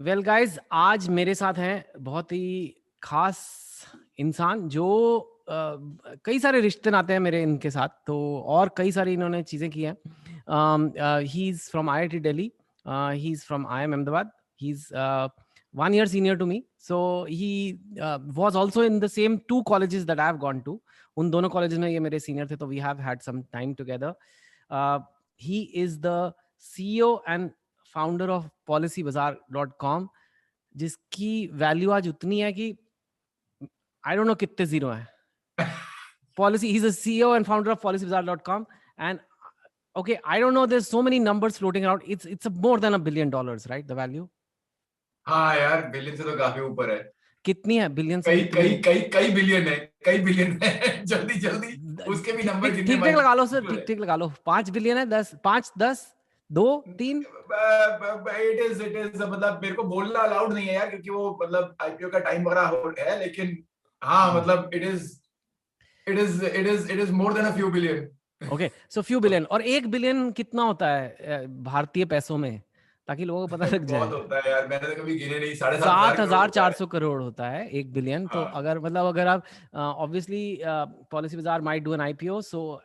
Well guys, आज मेरे साथ हैं बहुत ही खास इंसान जो कई सारे रिश्ते नाते हैं मेरे इनके साथ, तो और कई सारी इन्होंने चीज़ें की हैं. He is from IIT Delhi, he is from IIM Ahmedabad. He is 1 year senior to me, so he was also in the same 2 colleges that I have gone to. उन दोनों कॉलेजेस में ये मेरे सीनियर थे, तो we have had some time together. He is the CEO and founder of Policybazaar.com, जिसकी वैल्यू आज उतनी है कि आई डोंट नो कितने जीरो हैं. Policy, he's a CEO and founder of Policybazaar.com, and okay, I don't know, there's so many numbers floating around. It's more than $1 billion, right? The value. हाँ यार, बिलियन से तो काफी ऊपर है. कितनी है बिलियन से? कई कई कई कई बिलियन है, कई बिलियन है. जल्दी जल्दी उसके भी नंबर गिनने ठीक ठीक लगा लो सर, ठीक ठीक लगा लो. 5 बिलियन है, 10, 5, 10, 2, 3. इट इज मतलब मेरे को बोलना अलाउड नहीं है यार, क्योंकि वो मतलब आईपीओ का टाइम वगैरह है, लेकिन हाँ मतलब it is more than a few billion. Okay, so few billion. और 1 बिलियन कितना होता है भारतीय पैसों में, ताकि लोगों को पता लग जाए? बहुत होता है यार, मैंने तो कभी गिने नहीं. 7,400 करोड़ होता है 1 बिलियन. तो हाँ. अगर मतलब अगर आप ऑब्वियसली पॉलिसी बाजार माइट डू एन IPO, सो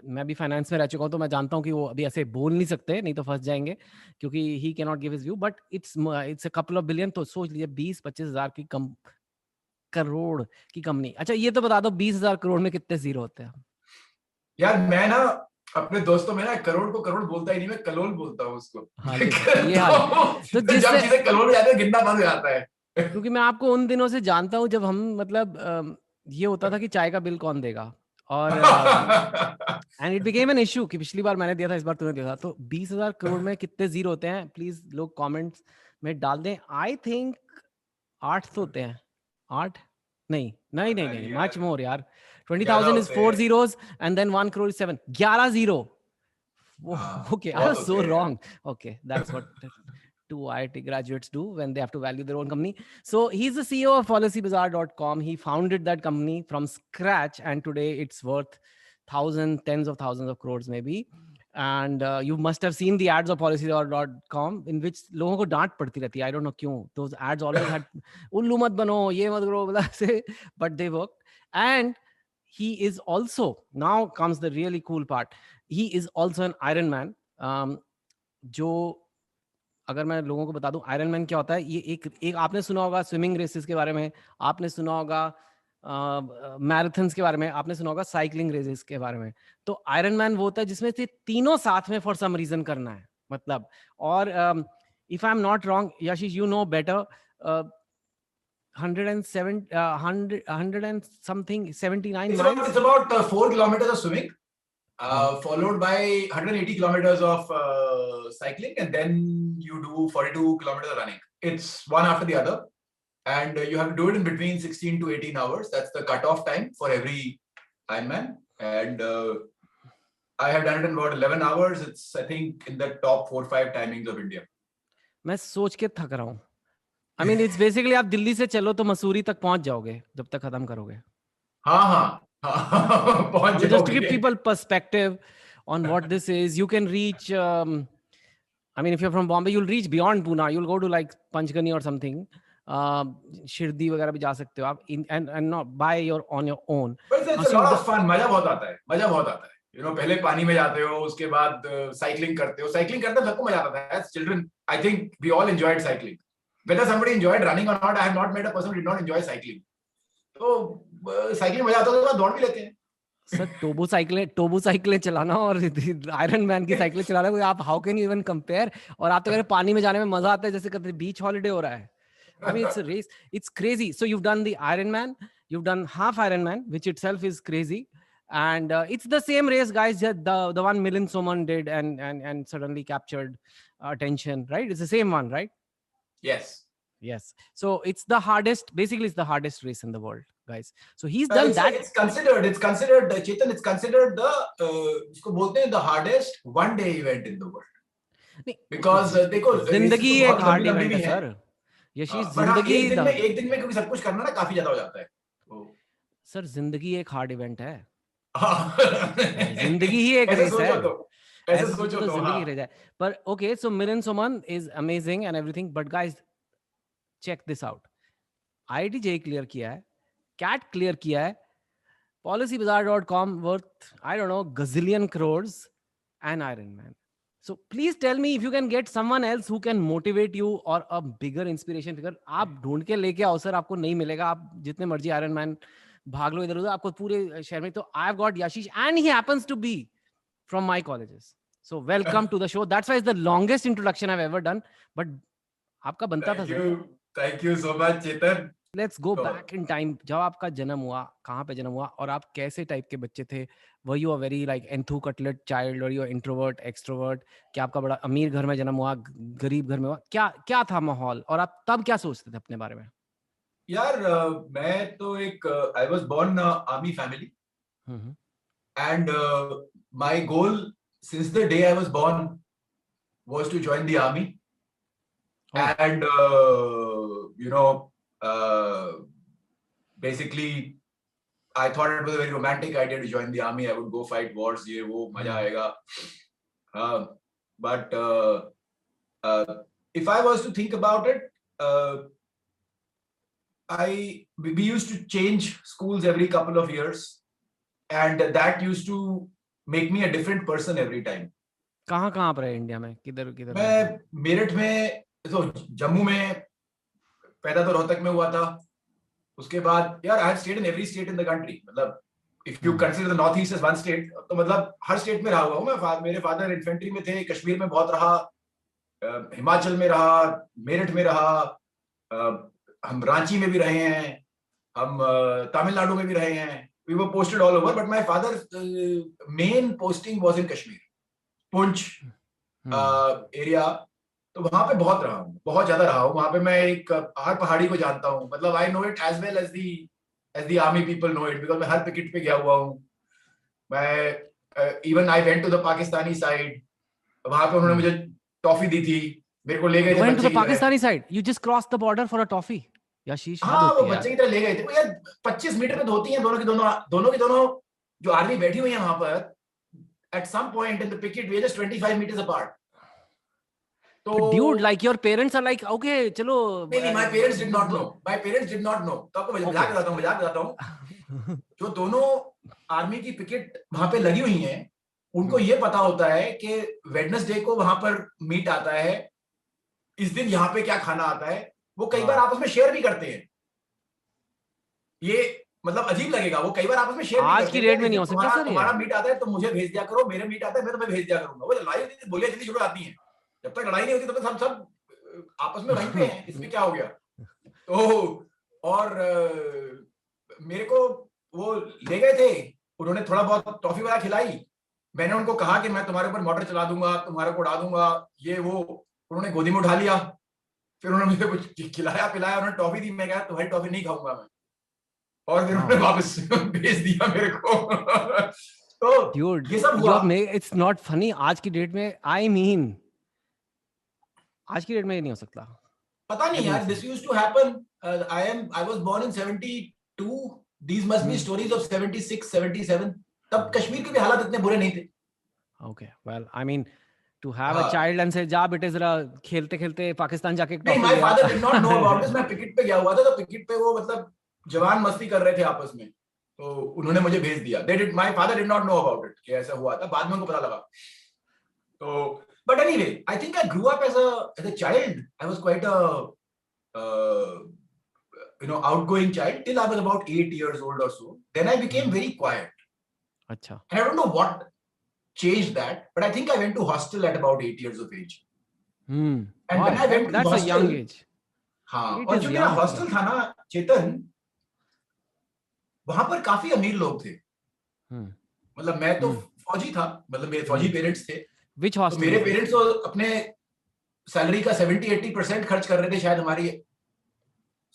मैं भी फाइनेंस में रह चुका हूँ, तो मैं जानता हूँ कि वो अभी ऐसे बोल नहीं सकते, नहीं तो फंस जाएंगे, क्योंकि he can not give his view. But it's a couple of billion. तो सोच लीजिए 20-25 हजार की करोड़ की कंपनी. अच्छा, ये तो बता दो 20,000 करोड़ में कितने जीरो होते हैं? यार मैं ना अपने दोस्तों में ना करोड़ को करोड़ बोलता ही नहीं, मैं कलोल बोलता हूँ उसको. हाल ये हाल है. तो तो जब जिससे, चीजें कलोल में जाते हैं गिनना बंद हो जाता है. क्योंकि मैं आपको उन दिनों से जानता हूँ जब हम मतलब ये होता था कि चाय का बिल कौन देगा, और and it became an issue कि पिछली बार मैंने दिया था, इस बार तूने दिया था. तो 20,000 करोड़ में कितने जीरो होते हैं? प्लीज लोग कमेंट्स में डाल दें. आई थिंक 8 तो होते हैं. 8 नहीं नहीं नहीं पता नहीं, नहीं मच यार, मोर यार. 11 20,000 इज होते 4 हैं. zeros and then 1 crore is 7. 11 zero. हाँ, Okay, I बहुत was होते so हैं यार. wrong. Okay, that's what two IIT graduates do when they have to value their own company. So he's the CEO of Policybazaar.com. He founded that company from scratch, and today it's worth thousands, tens of thousands of crores maybe. And you must have seen the ads of Policybazaar.com in which लोगों को डांट पड़ती रहती है. I don't know क्यों. Those ads always had उल्लू मत बनो, ये मत करो, मतलब से, but they worked. And he is also, now comes the really cool part, he is also an Iron Man. जो अगर मैं लोगों को बता दूं आयरन मैन क्या होता है, ये एक आपने सुना होगा स्विमिंग रेसेस के बारे में, आपने सुना होगा मैराथन्स के बारे में, आपने सुना होगा साइकिलिंग रेसेस के बारे में. तो आयरन मैन वो होता है जिसमें से तीनों साथ में फॉर सम रीजन करना है, मतलब. और if I am not wrong, Yashish, you know better, 107 100 and something 79 miles. It's about 4 kilometers of swimming, हाँ. followed by 180 kilometers of cycling, and then you do 42 kilometers of running. It's one after the other, and you have to do it in between 16 to 18 hours. That's the cutoff time for every Ironman, and I have done it in about 11 hours. It's, I think, in the top 4-5 timings of India. मैं सोच के थक रहा हूँ. I mean it's basically आप दिल्ली से चलो तो मसूरी तक पहुंच जाओगे जब तक खत्म करोगे. हाँ हाँ हाँ, पहुंच I mean, just to give जाओगे. people perspective on what this is, you can reach. I mean, if you're from Bombay, you'll reach beyond Pune. You'll go to like Panchgani or something. Shirdi वगैरह भी जा सकते हो आप, and not by your on your own. But it's a lot of fun. मजा बहुत आता है, मजा बहुत आता है. You know, पहले पानी में जाते हो, उसके बाद साइकिलिंग करते हो. साइकिलिंग करते सबको मजा आता है. As children, I think we all enjoyed cycling. Whether somebody enjoyed running or not, I have not met a person who did not enjoy cycling. तो साइकिलिंग मजा आता है, उसके बाद दौड़ भी लेते हैं. सर टोबू साइकिलें चलाना और आयरन मैन की साइकिलें चलाना, कोई आप how can you even compare? और आप तो कह रहे पानी में जाने में मजा आता है जैसे कहते बीच हॉलिडे हो रहा है. I mean, it's a race. It's crazy. So you've done the Ironman, you've done half Ironman, which itself is crazy, and it's the same race, guys. The one Milind Soman did and suddenly captured attention, right? It's the same one, right? Yes. Yes. So it's the hardest. Basically, it's the hardest race in the world, guys. So he's done that. It's considered. Chetan, it's considered the उसको बोलते हैं the hardest one-day event in the world. Because देखो जिंदगी एक hard event है sir. यशीश, जिंदगी एक दिन में क्योंकि सब कुछ करना ना काफी ज्यादा हो जाता है. सर जिंदगी एक हार्ड इवेंट है. जिंदगी ही एक रेस है. ऐसे सोचो तो जिंदगी रह जाए. पर okay, so Milind Soman is amazing and everything, but guys check this out, IIT JEE clear किया है, कैट क्लियर किया है, Policybazaar.com worth, I don't know, gazillion crores, and Iron Man. So please tell me if you can get someone else who can motivate you or a bigger inspiration figure. आप ढूंढ के लेके आओ sir, आपको नहीं मिलेगा, आप जितने मर्जी आयरन मैन भाग लो इधर उधर, आपको पूरे शहर में. तो I have got Yashish and he happens to be from my colleges. So welcome to the show. That's why it's the longest introduction I've ever done. But आपका बनता था sir. Thank you so much, Chetan. Let's go back in time. जब आपका जन्म हुआ, कहाँ पे जन्म हुआ, और आप कैसे टाइप के बच्चे थे? Were you a very like enthu cutlet child, और यू इंट्रोवर्ट एक्सट्रोवर्ट? क्या आपका बड़ा अमीर घर में जन्म हुआ, गरीब घर में हुआ? क्या क्या था माहौल, और आप तब क्या सोचते थे अपने बारे में? यार मैं तो एक I was born army family, and my goal since the day I was born was to join the army. And you know, basically I thought it was a very romantic idea to join the army. I would go fight wars, ye wo maja aayega. But if I was to think about it, we used to change schools every couple of years, and that used to make me a different person every time. कहाँ पर है India में? किधर किधर? मैं मेरठ में, तो जम्मू में पैदा तो रोहतक में हुआ था. उसके बाद यार I have stayed in every state in the country. मतलब if you consider the north east as one state, तो मतलब हर स्टेट में रहा हुआ हूँ मैं. मेरे फादर इन्फेंट्री में थे, कश्मीर में बहुत रहा, हिमाचल में रहा, मेरठ में रहा, हम रांची में भी रहे हैं, हम तमिलनाडु में भी रहे हैं. We were posted all over, but my father main posting was in Kashmir, Poonch area. तो वहां पे बहुत रहा हूँ, बहुत ज्यादा रहा हूँ वहां पे. मैं एक हर पहाड़ी को जानता हूँ. मतलब I know it as well as the army people know it, because मैं हर पिकेट पे गया हुआ हूँ. मैं even I went to the Pakistani side. वहां पे उन्होंने मुझे टॉफी दी थी, मेरे को ले गए थे. went to the Pakistani side. You just crossed the border for a toffee. Yashish, हाँ, वो बच्चे की तरह ले गए थे. वो यार 25 मीटर में धोती हैं दोनों की दोनों जो आर्मी बैठी हुई है वहां पर. At some point in the picket, we are just 25 meters apart. So, dude, like your parents are like, okay, चलो. नहीं, my parents did not know. My parents did not know. तो आपको मजाक बताता हूँ. जो दोनों आर्मी की पिकेट वहां पे लगी हुई हैं, उनको ये पता होता है कि वेडनेसडे को वहां पर मीट आता है, इस दिन यहाँ पे क्या खाना आता है. वो कई बार आपस में शेयर भी करते हैं. ये मतलब अजीब लगेगा, वो कई बार आपस में शेयर. आज की डेट में नहीं हो सकता सर. तुम्हारा मीट आता है तो मुझे भेज दिया करो, मेरे मीट आता है मैं तुम्हें भेज दिया करूंगा. वो लड़ाई होती है, बोलियां जल्दी शुरू आती हैं. जब तक लड़ाई नहीं होती तब तक सब आपस में वहीं पे हैं. इसमें क्या हो गया? तो और मेरे को वो ले गए थे, उन्होंने थोड़ा बहुत टॉफी वाला खिलाई. मैंने उनको कहा कि मैं तुम्हारे ऊपर मोटर चला दूंगा, तुम्हारे को उड़ा दूंगा, ये वो. उन्होंने गोदी में उठा लिया, फिर उन्होंने मुझे कुछ खिलाया पिलाया, उन्होंने टॉफी दी. मैं कहा तुम्हारी टॉफी नहीं खाऊंगा मैं, और फिर उन्होंने वापस भेज दिया मेरे को. तो Dude, ये सब हुआ. it's not funny. आज की डेट में, I mean, आज की डेट में ये नहीं हो सकता. पता नहीं यार, this used to happen. I was born in 72. These must be stories of 76, 77. तब कश्मीर के भी हालात इतने बुरे नहीं थे. Okay, well, I mean, to have a child and say जा बेटे जरा खेलते खेलते पाकिस्तान जाके. नहीं, my father did not know about this. मैं पिकेट पे गया हुआ था, तो पिकेट पे वो मतलब जवान मस्ती कर रहे थे आपस में, तो उन्होंने मुझे भेज दिया. My father did not know about it कि ऐसा हुआ था. बाद में उनको पता लगा. तो but anyway, I think I grew up as a child. I was quite a outgoing child till I was about 8 years old or so. Then I became very quiet. अच्छा. And I don't know what changed that, but I think I went to hostel at about 8 years of age. And wow, when I went to that's hostel, a young age. हाँ, और जो मेरा hostel था ना चेतन, वहां पर काफी अमीर लोग थे. मतलब मैं तो फौजी था, मतलब मेरे फौजी पेरेंट्स थे. Which hostel? तो मेरे पेरेंट्स तो अपने सैलरी का 70-80% खर्च कर रहे थे शायद हमारी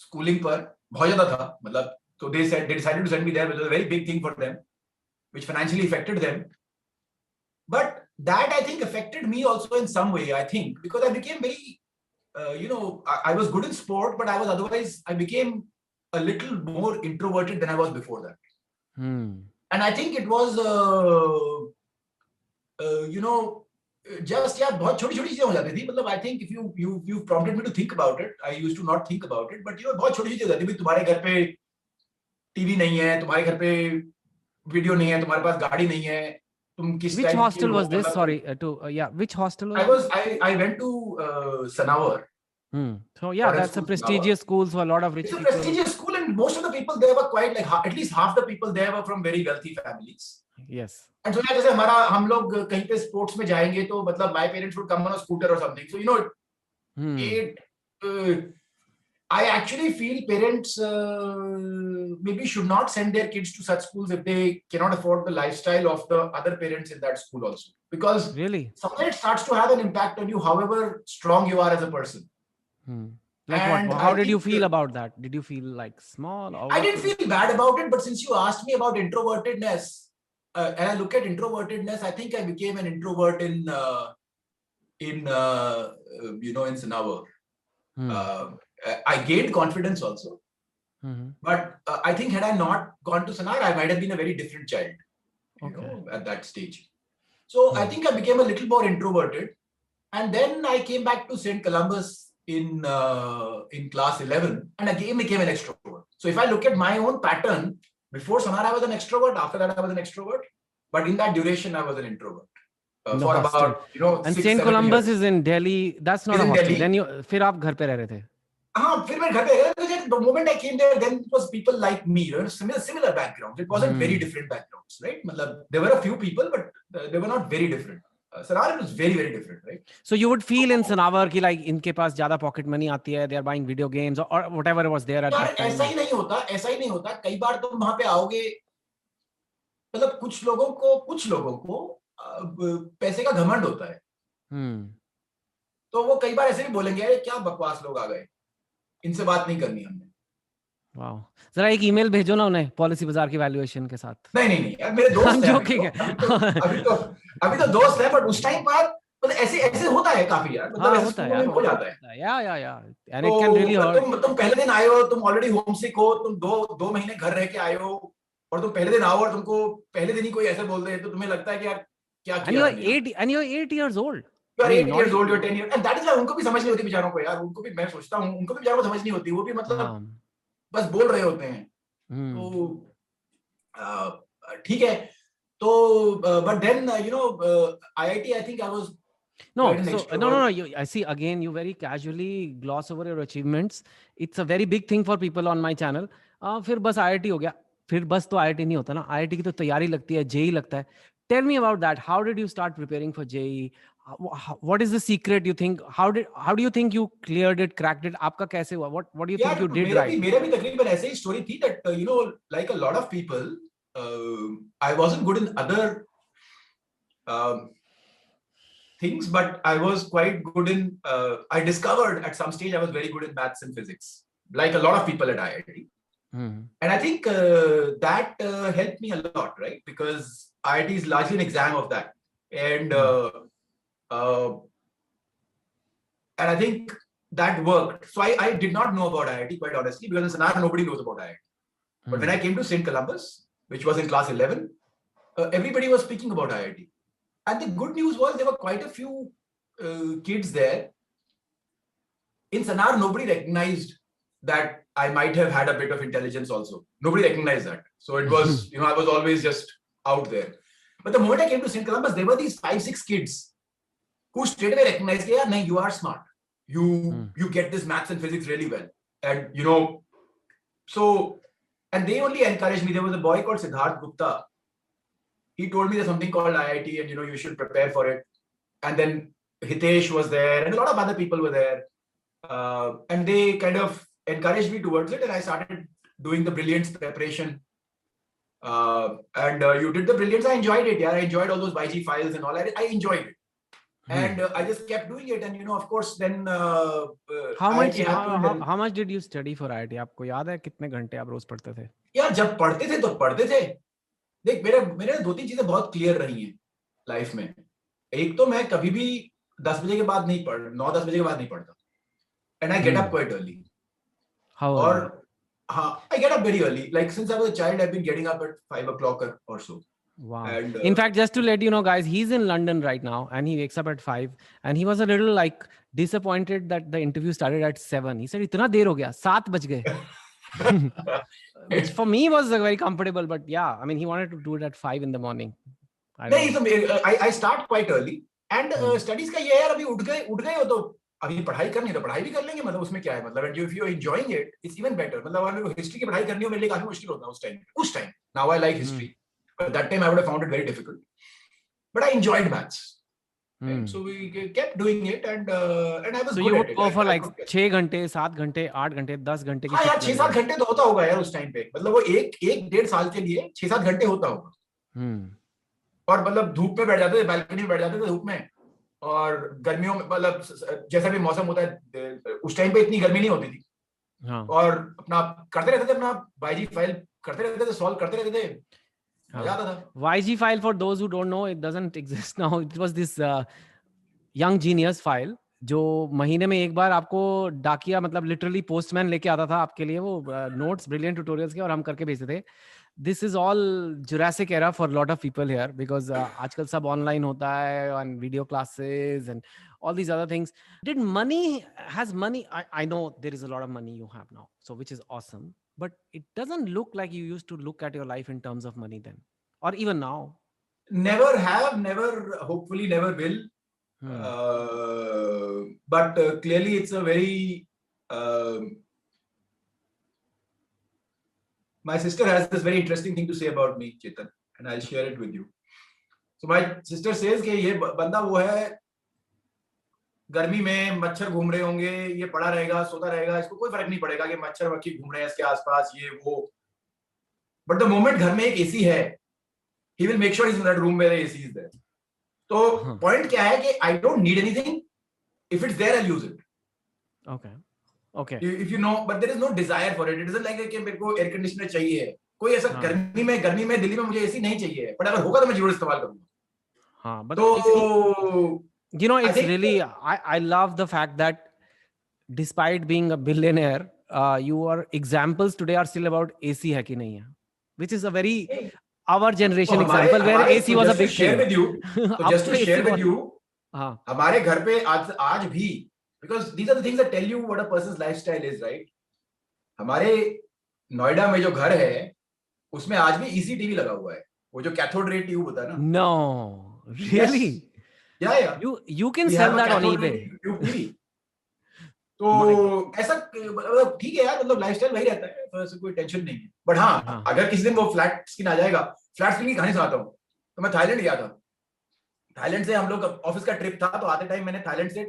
स्कूलिंग पर. बहुत ज्यादा था मतलब. तो they decided to send me there, which was a very big thing for them, which financially affected them. But that I think affected me also in some way, I think, because I became very I was good in sport, but I became a little more introverted than I was before that. And I think it was just yeah, बहुत छोटी छोटी चीजें हो जाती थी. मतलब I think if you prompted me to think about it, I used to not think about it, but बहुत छोटी चीजें हो जाती थी. तुम्हारे घर पे टीवी नहीं है, तुम्हारे घर पे वीडियो नहीं है, तुम्हारे पास गाड़ी नहीं है, तुम किस Which टाइप की hostel हो, was this? मतलब Sorry, yeah. Which hostel was I this? was I went to Sanawar So yeah, foreign that's a school Sanawar. prestigious school, so a lot of It's rich a people. prestigious school, and most of the people there were quite like at least half the people there were from very wealthy families. Yes. And so yeah, जैसे हमारा हम लोग कहीं पे sports में जाएंगे तो मतलब my parents would come on a scooter or something. So it I actually feel parents maybe should not send their kids to such schools if they cannot afford the lifestyle of the other parents in that school also, because Really? somewhere it starts to have an impact on you, however strong you are as a person. Like what? And How I did you think feel about that? Did you feel like small or I what didn't was it? feel bad about it, but since you asked me about introvertedness, and I look at introvertedness, I think I became an introvert in Sanavar. I gained confidence also, but I think had I not gone to Sanar, I might have been a very different child, at that stage. So I think I became a little more introverted, and then I came back to St. Columbus in class 11, and again became an extrovert. So if I look at my own pattern, before Sanar I was an extrovert, after that I was an extrovert, but in that duration I was an introvert In the for hostel. about And six, St. 7 years. Columbus is in Delhi. That's not Is a in hostel. Then Delhi. फिर आप घर पे रह रहे थे. हाँ, फिर मैं घर पे गया because the moment I came there, then it was people like me, similar backgrounds. It wasn't very different backgrounds, right? मतलब there were a few people, but they were not very different. Sarar was very very different, right? So you would feel in Sanawar कि like इनके पास ज़्यादा pocket money आती है. They are buying video games or whatever was there at यार that ऐसा time. ही नहीं होता, ऐसा ही नहीं होता. कई बार तुम वहां पे आओगे, मतलब कुछ लोगों को पैसे का घमंड होता है. तो वो कई बार ऐसे भी बोलेंगे, अरे क्या बकवास लोग आ गए, इनसे बात नहीं करनी हमने. वाह, जरा एक ईमेल भेजो ना उन्हें पॉलिसी बाजार की वैल्यूएशन के साथ. नहीं नहीं नहीं यार, मेरे दोस्त हैं अभी जोकिंग तो, है. अभी तो दोस्त है, बट उस टाइम पर मतलब ऐसे ऐसे होता है काफी यार, मतलब हाँ ऐसे होता है स्कूलों में यार, हो होता है, जाता है. होता है. या एंड इट कैन रियली तो हर्ट. तुम पहले दिन आए हो, तुम ऑलरेडी होम सिक हो, तुम दो दो महीने घर रह के आए हो, और तुम पहले दिन आओ और तुमको पहले दिन ही कोई ऐसे बोल दे, तो तुम्हें लगता है कि यार क्या And किया you are मैंने यहाँ. 8 years old. You I are mean, 8 not years old, even. You are 10 years, and that is उनको भी समझ नहीं होती बेचारों को यार. उनको भी, मैं सोचता हूँ उनको भी बेचारों को समझ नहीं होती, वो भी मतलब हाँ. बस बोल रहे होते हैं. तो ठीक है. तो but then IIT, I think I was No, quite an so extrovert. I see again you very casually gloss over your achievements. It's a very big thing for people on my channel. फिर बस IIT हो गया. फिर बस तो IIT नहीं होता ना. IIT की तो तैयारी लगती है, JEE लगता है. Tell me about that. How did you start preparing for JEE? What is the secret you think? How do you think you cleared it, cracked it? आपका कैसे हुआ? What do you think यार you did right? मेरा भी तकरीबन ऐसे ही story थी, that like a lot of people, I wasn't good in other things, but I was quite good in I discovered at some stage I was very good in maths and physics, like a lot of people at IIT. And I think that helped me a lot, right? Because IIT is largely an exam of that. And I think that worked. So I did not know about IIT, quite honestly, because in Sanar nobody knows about IIT. But when I came to St. Columbus, which was in class 11, everybody was speaking about IIT. And the good news was there were quite a few kids there. In Sanar, nobody recognized that I might have had a bit of intelligence also. Nobody recognized that. So it was, I was always just out there. But the moment I came to St. Columbus, there were these 5-6 kids who straight away recognized, yeah, no, you are smart. You get this maths and physics really well. And, so, and they only encouraged me. There was a boy called Siddharth Gupta. He told me there's something called IIT and, you should prepare for it. And then Hitesh was there and a lot of other people were there. And they kind of encouraged me towards it. And I started doing the brilliance preparation. And you did the brilliance. I enjoyed it. Yeah, I enjoyed all those YG files and all. I enjoyed it. And I just kept doing it. And, of course, then how much IIT happened. how much did you study for IIT? आपको याद है कितने घंटे आप रोज पढ़ते थे? यार जब पढ़ते थे तो पढ़ते थे. देख मेरे 2-3 चीजें बहुत क्लियर रही हैं लाइफ में. एक तो मैं कभी भी 10 बजे के बाद नहीं 9-10 बजे के बाद नहीं पढ़ता. And I get up quite early. How early? Or I get up very early. Like since I was a child, I've been getting up at 5 o'clock or so. Wow. And In fact, just to let you know, guys, he's in London right now and he wakes up at 5 and he was a little like disappointed that the interview started at 7. He said, इतना देर हो गया, 7 बज गए. Which for me was very comfortable, but yeah, I mean, he wanted to do it at 5 in the morning. I don't नहीं, know. so I start quite early and studies का ये है यार, अभी उठ गए हो तो अभी पढ़ाई करनी है तो पढ़ाई भी कर लेंगे, मतलब उसमें क्या है, मतलब if you're enjoying it, it's even better. मतलब अगर मेरे को हिस्ट्री की पढ़ाई करनी हो मेरे लिए काफी मुश्किल होता है उस time. Now I like history, but that time I would have found it very difficult. But I enjoyed maths. And so we kept doing it and I was So good you at would it. go for I like could get. 6 घंटे, 7 घंटे, 8 घंटे, 10 घंटे की हाँ यार, shift 6-7 घंटे तो होता होगा यार उस टाइम पे, मतलब वो एक 1-1.5 साल के लिए 6-7 घंटे होता होगा. और मतलब धूप में बैठ जाते थे, बालकनी में बैठ जाते थे धूप में, और गर्मियों में मतलब जैसा भी मौसम होता है उस टाइम पे इतनी गर्मी नहीं होती थी. हाँ. और अपना करते रहते थे, अपना बाईजी फाइल करते रहते थे, सॉल्व करते रहते थे, मजा आता था. YG file, for those who don't know, it doesn't exist now. It was this young genius file जो महीने में एक बार आपको डाकिया मतलब लिटरली पोस्टमैन लेके आता था आपके लिए वो नोट्स ब्रिलियंट ट्यूटोरियल्स के और हम करके भेजते थे. This is all Jurassic era for a lot of people here because आजकल सब ऑनलाइन होता है and video classes and all these other things. Did money has money? I know there is a lot of money you have now, so which is awesome. But it doesn't look like you used to look at your life in terms of money then, or even now. Never have, never, hopefully never will. But clearly it's a very my sister has this very interesting thing to say about me, Chetan, and I'll share it with you. So my sister says कि ये बंदा वो है, गर्मी में मच्छर घूम रहे होंगे, ये पड़ा रहेगा, सोता रहेगा, इसको कोई फर्क नहीं पड़ेगा कि मच्छर मक्खी घूम रहे हैं इसके आसपास, ये वो. But the moment घर में एक एसी है, he will make sure he's in that room where the AC is there. तो point क्या है कि I don't need anything. If it's there, I'll use it. Okay. If you know, but there is no desire for it. It isn't like कि मेरे को air conditioner चाहिए है. कोई ऐसा गर्मी में दिल्ली में मुझे एसी नहीं चाहिए है. But अगर होगा तो मैं जरूर इस्तेमाल करूंगा. हाँ, but तो you know, it's really I love the fact that despite being a billionaire, your examples today are still about AC है कि नहीं है, which is a very our generation example where AC was a big thing. So just to share with you, हमारे घर पे आज भी, because these are the things that tell you what a person's lifestyle is, right? हमारे नोएडा में जो घर है उसमें आज भी EC टीवी लगा हुआ है, वो जो कैथोड रे ट्यूब होता है ना. No, really? Yes. Yeah. You can sell that on eBay. तो ऐसा ठीक है यार, मतलब लाइफस्टाइल वही रहता है, तो ऐसे कोई टेंशन नहीं है. बट हाँ, अगर किसी दिन वो फ्लैट स्क्रीन आ जाएगा, फ्लैट स्क्रीन की कहानी सुनाता हूँ. तो मैं थाईलैंड गया था. थाईलैंड से हम लोग ऑफिस का ट्रिप था, तो आते टाइम मैंने थाईलैंड से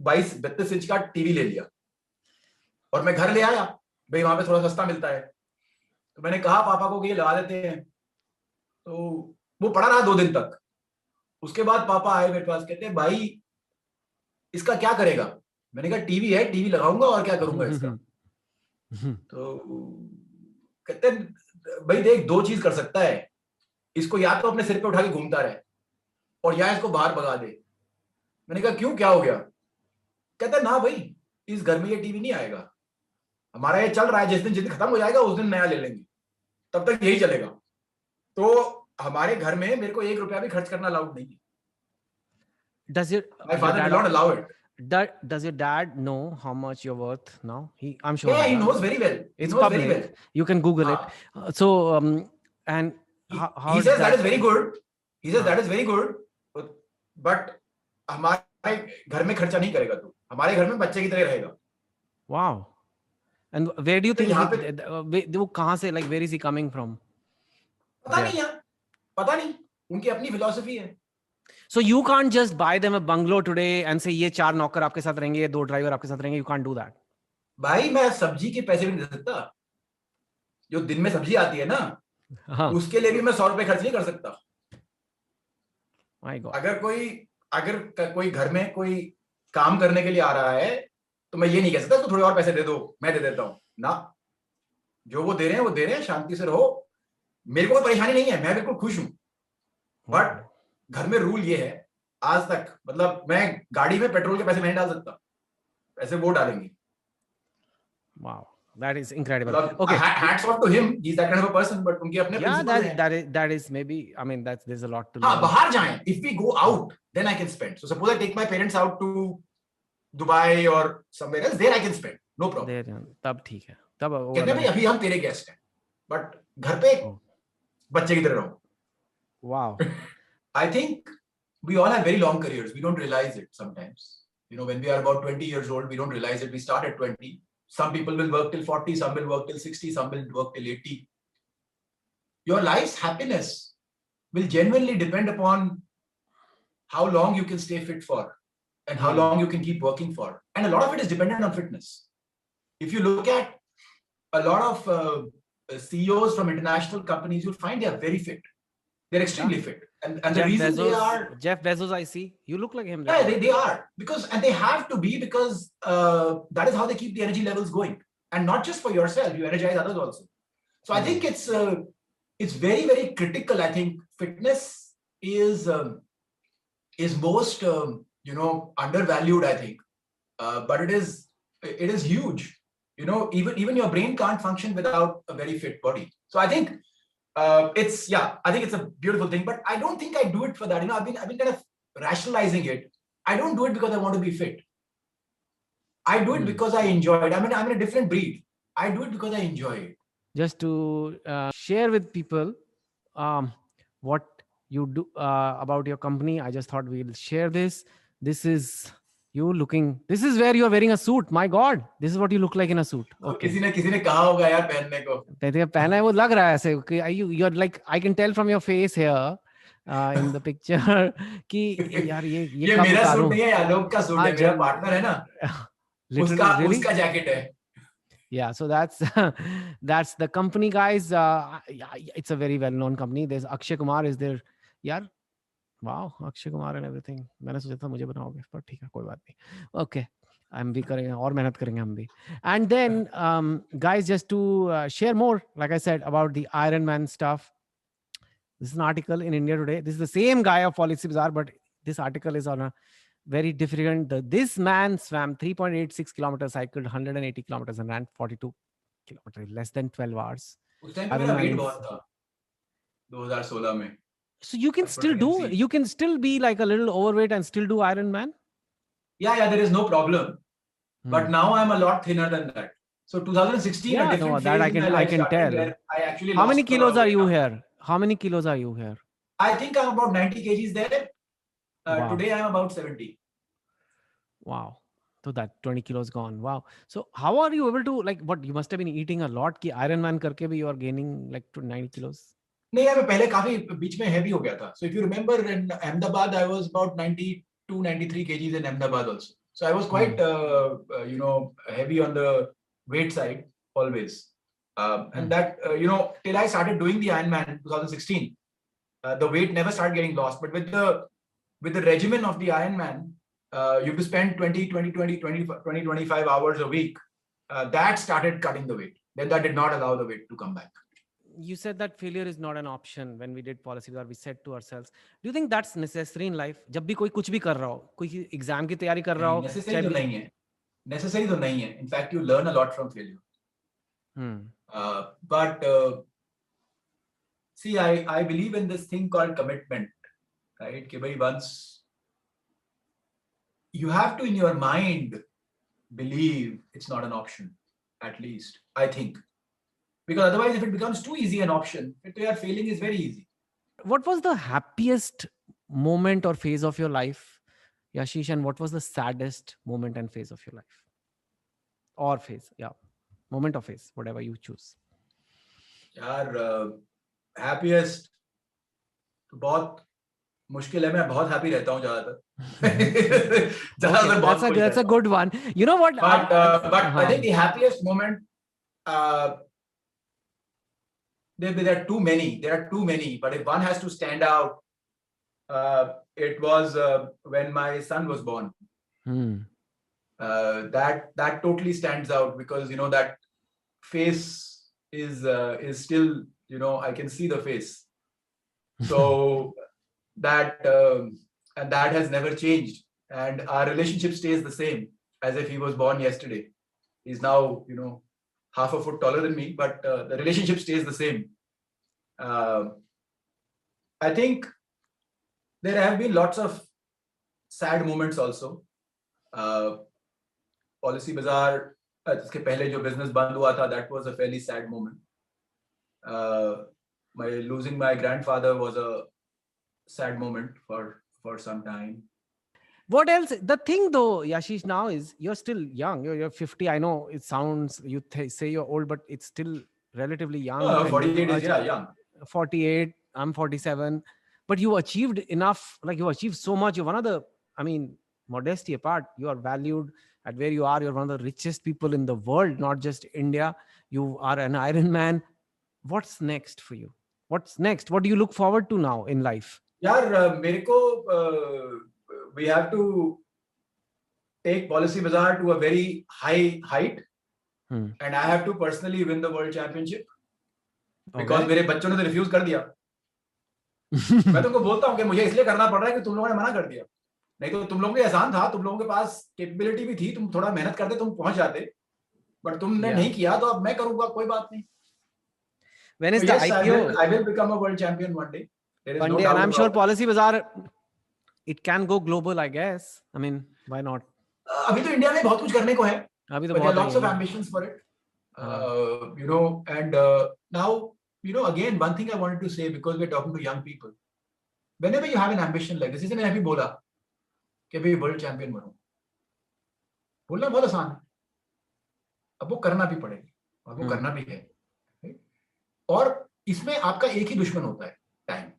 22-32 इंच का टीवी ले लिया और मैं घर ले आया. भाई वहां पे थोड़ा सस्ता मिलता है, तो मैंने कहा पापा को कि ये लगा देते हैं. तो वो पड़ा रहा 2 दिन तक. उसके बाद पापा आए मेरे पास, कहते हैं भाई इसका क्या करेगा. मैंने कहा टीवी है, टीवी लगाऊंगा और क्या करूंगा इसका. तो कहते हैं भाई देख, 2 चीज कर सकता है, इसको या तो अपने सिर पे उठा के घूमता रहे और या इसको बाहर भगा दे. मैंने कहा क्यों, क्या हो गया. कहता है ना भाई, इस घर में ये टीवी नहीं आएगा, हमारा ये चल रहा है, जिस दिन खत्म हो जाएगा उस दिन नया ले लेंगे, तब तक यही चलेगा. तो हमारे घर में मेरे को 1 रुपया भी खर्च करना अलाउड नहीं है. My father will not allow it. Does your dad know how much you're worth now? I'm sure. Yeah, he knows very well. It's public. Very well. You can Google it. So, and how he says that is very good. He says that is very good. But हमारे घर में खर्चा नहीं करेगा तू. हमारे घर में बच्चे की तरह रहेगा. Wow. And where do you think वो कहाँ से, like where is he coming from? पता नहीं यार. पता नहीं. उनकी अपनी फिलॉसफी है. So you can't just buy them a bungalow today and say ये 4 नौकर आपके साथ रहेंगे, ये 2 ड्राइवर आपके साथ रहेंगे. You can't do that. भाई मैं सब्जी के पैसे भी नहीं दे सकता. जो दिन में सब्जी आती है ना, उसके लिए भी मैं 100 रुपए खर्च नहीं कर सकता. My God. अगर कोई घर में कोई काम करने के लिए आ रहा है, तो मैं ये नहीं कह सकता तो थोड़े और पैसे दे दो, मैं दे देता हूँ ना. जो वो दे रहे हैं, शांति से रहो. मेरे को कोई परेशानी नहीं है, मैं बिल्कुल खुश हूँ. बट घर में रूल ये है, आज तक मतलब मैं गाड़ी में पेट्रोल के पैसे नहीं डाल सकता, पैसे वो डालेंगे. Wow. That is incredible. मतलब Okay. hats off to him. He's that kind of a person, but उनके अपने Yeah, principles हैं. that is maybe, I mean, there's a lot to हाँ, learn. बाहर जाएं. If we go out, then I can spend. So suppose I take my parents out to Dubai or somewhere else, there I can spend. No problem. There, तब ठीक है. तब वो कहते हैं भाई अभी हम तेरे गेस्ट हैं, but घर पे बच्चे की तरह रहो. Wow. I think we all have very long careers. We don't realize it sometimes. You know, when we are about 20 years old, we don't realize it. We start at 20. Some people will work till 40, some will work till 60, some will work till 80. Your life's happiness will genuinely depend upon how long you can stay fit for and how long you can keep working for. And a lot of it is dependent on fitness. If you look at a lot of CEOs from international companies, you'll find they are very fit. They're extremely fit. And the reason they are... Jeff Bezos, I see. You look like him. Yeah, they are. And they have to be, because that is how they keep the energy levels going. And not just for yourself, you energize others also. So I think it's very, very critical. I think fitness is most undervalued, I think. But it is huge. You know, even your brain can't function without a very fit body. So I think I think it's a beautiful thing, but I don't think I do it for that. You know, I've been kind of rationalizing it. I don't do it because I want to be fit. I do it because I enjoy it. I mean, I'm in a different breed. I do it because I enjoy it. Just to share with people what you do about your company, I just thought we'll share this. This is you looking. This is where you're wearing a suit. My God, this is what you look like in a suit. Okay. किसी ने कहा होगा यार पहनने को. पहना है वो लग रहा है ऐसे. You're like, I can tell from your face here in the picture कि यार ये मेरा सूट नहीं है, आलोक का सूट है. मेरा पार्टनर है ना, उसका जैकेट है. Yeah, so that's the company, guys. It's a very well-known company. There's Akshay Kumar is there. यार, wow, Akshay Kumar and everything. मैंने सोचा था मुझे बनाओगे, पर ठीक है, कोई बात नहीं. Okay, हम भी करेंगे और मेहनत करेंगे हम भी. And then, guys, just to share more, like I said, about the Iron Man stuff. This is an article in India Today. This is the same guy of Policybazaar, but this article is on a very different. This man swam 3.86 kilometers, cycled 180 kilometers, and ran 42 kilometers in less than 12 hours. उस time पे मेरा wait बहुत था 2016 में. So you can you can still be like a little overweight and still do Ironman? Yeah, there is no problem. But now I'm a lot thinner than that. So 2016, a different phase I can tell. I actually How many kilos are you here? How many kilos are you here? I think I'm about 90 kgs there. Wow. Today I'm about 70. Wow. So that 20 kilos gone. Wow. So how are you able to, like, what you must have been eating a lot ki Ironman karke bhi you are gaining like to 90 kilos? नहीं यार, मैं पहले काफी बीच में heavy हो गया था. So if you remember in Ahmedabad, I was about 92, 93 kgs in Ahmedabad also. So I was quite, heavy on the weight side always. And that, till I started doing the Ironman in 2016, the weight never started getting lost. But with the regimen of the Ironman, you have to spend 20, 25 hours a week. That started cutting the weight. Then that did not allow the weight to come back. You said that failure is not an option. When we did Policybazaar, we said to ourselves, do you think that's necessary in life? जब भी कोई कुछ भी कर रहा हो, कोई exam की तैयारी कर रहा हो, necessary तो नहीं है. Necessary तो नहीं है. In fact, you learn a lot from failure. But see, I believe in this thing called commitment, right? कि भाई once you have to in your mind believe it's not an option, at least I think. Because otherwise, if it becomes too easy an option, failing is very easy. What was the happiest moment or phase of your life, Yashish, and what was the saddest moment and phase of your life? Or phase, yeah. Moment or phase, whatever you choose. यार, happiest बहुत मुश्किल है. मैं बहुत happy रहता हूँ ज़्यादातर. That's a good one. You know what? But I think the happiest moment, there are too many. But if one has to stand out, it was when my son was born. That totally stands out because that face is still, I can see the face. So that and that has never changed, and our relationship stays the same as if he was born yesterday. He's now half a foot taller than me, but the relationship stays the same. I think there have been lots of sad moments also. Policybazaar, इसके पहले जो business बंद हुआ था, that was a fairly sad moment. My losing my grandfather was a sad moment for some time. What else? The thing though, Yashish, now is you're still young. You're 50. I know it sounds, you say you're old, but it's still relatively young. And 48 is, yeah, young. 48, I'm 47. But you achieved enough, like you achieved so much. You're one of the, I mean, modesty apart, you are valued at where you are. You're one of the richest people in the world, not just India. You are an Iron Man. What's next for you? What's next? What do you look forward to now in life? यार मेरे को we have to take Policybazaar to a very high height, and I have to personally win the world championship because मेरे बच्चों ने तो refuse कर दिया. मैं तुमको बोलता हूँ कि मुझे इसलिए करना पड़ रहा है कि तुम लोगों ने मना कर दिया. नहीं तो तुम लोगों के आसान था, तुम लोगों के पास कैपेबिलिटी भी थी, तुम थोड़ा मेहनत करते तुम पहुंच जाते, बट तुमने नहीं किया, तो अब मैं करूंगा, कोई बात नहीं. When is the IPO? I will become a world champion one day. There is One no day, doubt and I'm sure about it. Policybazaar, it can go global, I guess. I mean, why not? अभी तो India में बहुत कुछ करने को है. अभी तो But there are बहुत lots of ambitions for it. You know, and now, you know, again, one thing I wanted to say, because we're talking to young people. Whenever you have an ambition like this, जैसे मैंने अभी बोला कि भाई world champion बनूं, बोलना बहुत आसान है, अब वो करना भी पड़ेगा और वो करना भी है. और इसमें आपका एक ही दुश्मन होता है, टाइम.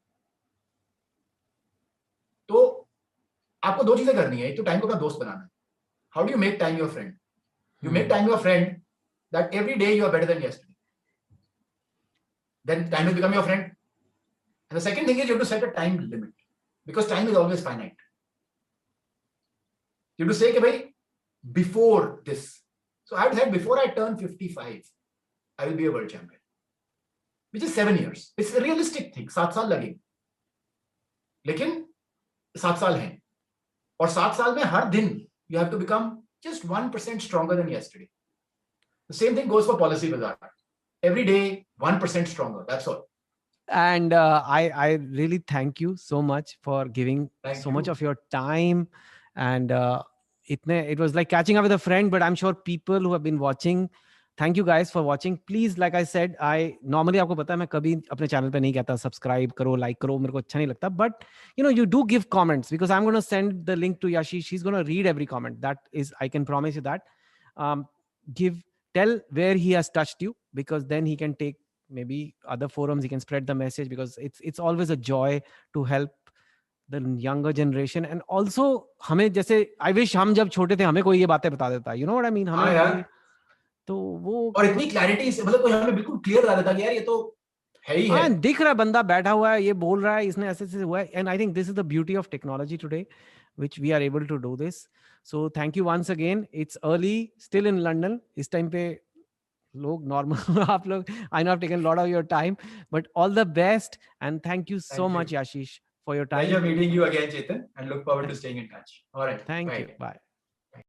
तो आपको दो चीजें करनी है. एक तो टाइम को अपना दोस्त बनाना है. How do you make time your friend? You make time your friend that every day you are better than yesterday. Then time will become your friend. And the second thing is you have to set a time limit, because time is always finite. You have to say, "Bhai, before this." So I had said before I turn 55, I will be a world champion, which is 7 years. It's a realistic thing. 7 साल लगेंगे, लेकिन 7 साल हैं, और 7 साल में हर दिन you have to become just 1% stronger than yesterday. The same thing goes for Policybazaar. Every day, 1% stronger. That's all. And I really thank you so much for giving much of your time. And it was like catching up with a friend, but I'm sure people who have been watching, thank you guys for watching. Please, like I said, I normally, आपको पता है मैं कभी अपने channel पे नहीं कहता subscribe करो, लाइक करो, मेरे को अच्छा नहीं लगता, but you know, you do give comments, because I'm going to send the link to Yashish. He's going to read every comment. That is, I can promise you that. Tell where he has touched you, because then he can take maybe other forums, he can spread the message, because it's always a joy to help the younger generation. And also हमें जैसे I wish हम जब छोटे थे हमें कोई ये बातें बता देता, you know what I mean, हमें तो वो और इतनी क्लैरिटी से, मतलब कोई हमें बिल्कुल क्लियर बता देता कि यार ये तो है ही है. हाँ, दिख रहा है बंदा बैठा हुआ है, ये बोल रहा है, इसने ऐसे हुआ है. And I think this is the beauty of technology today, which we are able to do this. So thank you once again. It's early still in London. इस टाइम पे लोग normal आप लोग, I know I've taken a lot of your time, but all the best, and thank you so much, Yashish, for your time. Pleasure meeting you again, Chetan, and look forward to staying in touch. All right. Thank you. Bye.